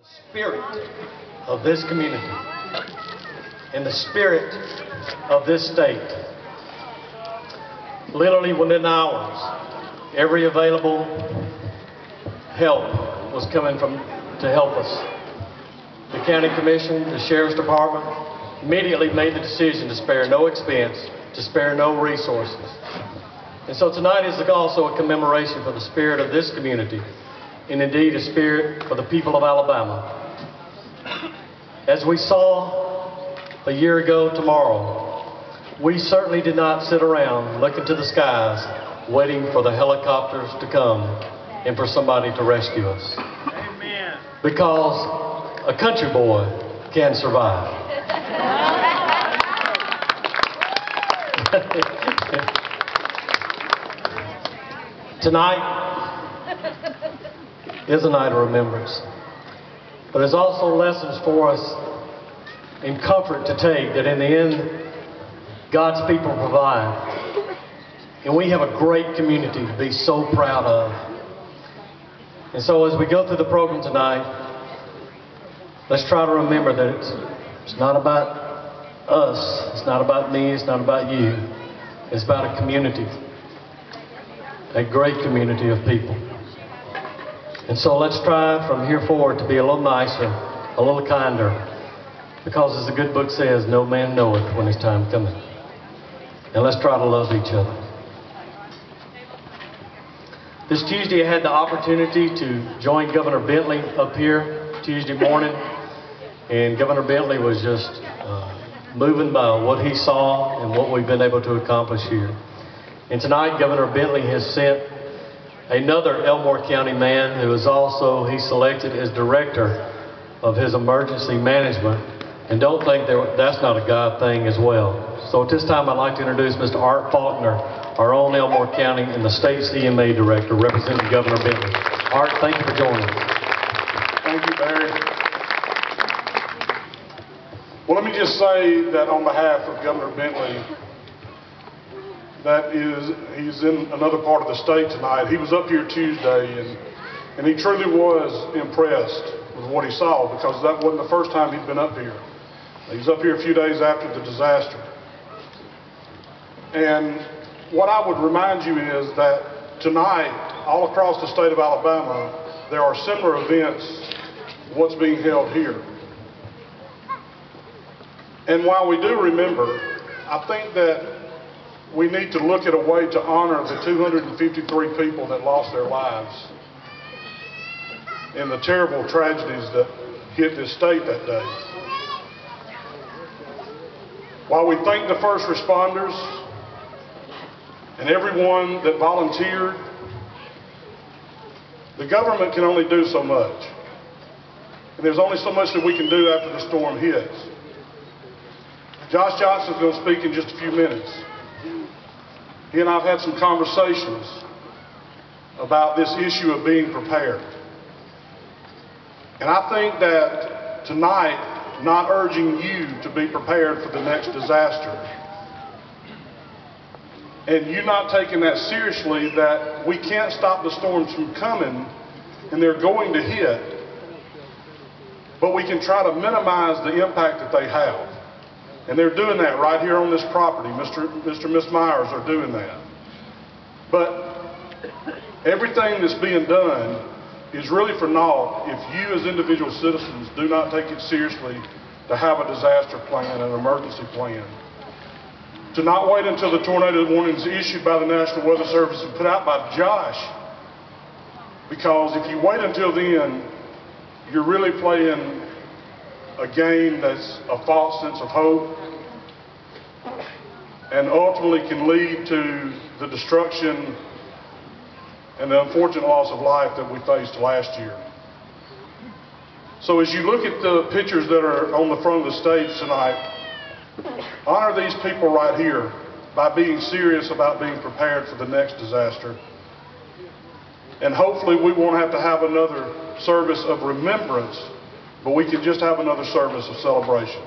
Spirit of this community and the spirit of this state. Literally within hours, every available help was coming to help us. The county commission, the sheriff's department immediately made the decision to spare no expense, to spare no resources. And so tonight is also a commemoration for the spirit of this community, and indeed a spirit for the people of Alabama. As we saw a year ago tomorrow, we certainly did not sit around looking to the skies waiting for the helicopters to come and for somebody to rescue us. Amen. Because a country boy can survive. Tonight is a night of remembrance, but it's also lessons for us and comfort to take that in the end, God's people provide. And we have a great community to be so proud of. And so as we go through the program tonight, let's try to remember that it's not about us, it's not about me, it's not about you. It's about a community, a great community of people. And so let's try from here forward to be a little nicer, a little kinder, because as the good book says, no man knoweth when his time cometh. And let's try to love each other. This Tuesday I had the opportunity to join Governor Bentley up here Tuesday morning, and Governor Bentley was just moving by what he saw and what we've been able to accomplish here. And tonight Governor Bentley has sent another Elmore County man who is also, he selected as director of his emergency management. And don't think that's not a God thing as well. So at this time I'd like to introduce Mr. Art Faulkner, our own Elmore County and the state CMA director representing Governor Bentley. Art, thank you for joining us. Thank you, Barry. Well, let me just say that on behalf of Governor Bentley, he's in another part of the state tonight. He was up here Tuesday, and he truly was impressed with what he saw, because that wasn't the first time he'd been up here. He was up here a few days after the disaster. And what I would remind you is that tonight, all across the state of Alabama, there are similar events to what's being held here. And while we do remember, I think that we need to look at a way to honor the 253 people that lost their lives in the terrible tragedies that hit this state that day. While we thank the first responders and everyone that volunteered, the government can only do so much. And there's only so much that we can do after the storm hits. Josh Johnson's going to speak in just a few minutes. He and I have had some conversations about this issue of being prepared. And I think that tonight, not urging you to be prepared for the next disaster, and you not taking that seriously, that we can't stop the storms from coming, and they're going to hit, but we can try to minimize the impact that they have. And they're doing that right here on this property. Mr. and Miss Myers are doing that. But everything that's being done is really for naught if you as individual citizens do not take it seriously to have a disaster plan, an emergency plan. To not wait until the tornado warnings issued by the National Weather Service and put out by Josh. Because if you wait until then, you're really playing a game that's a false sense of hope and ultimately can lead to the destruction and the unfortunate loss of life that we faced last year. So as you look at the pictures that are on the front of the stage tonight, honor these people right here by being serious about being prepared for the next disaster. And hopefully we won't have to have another service of remembrance, but we can just have another service of celebration.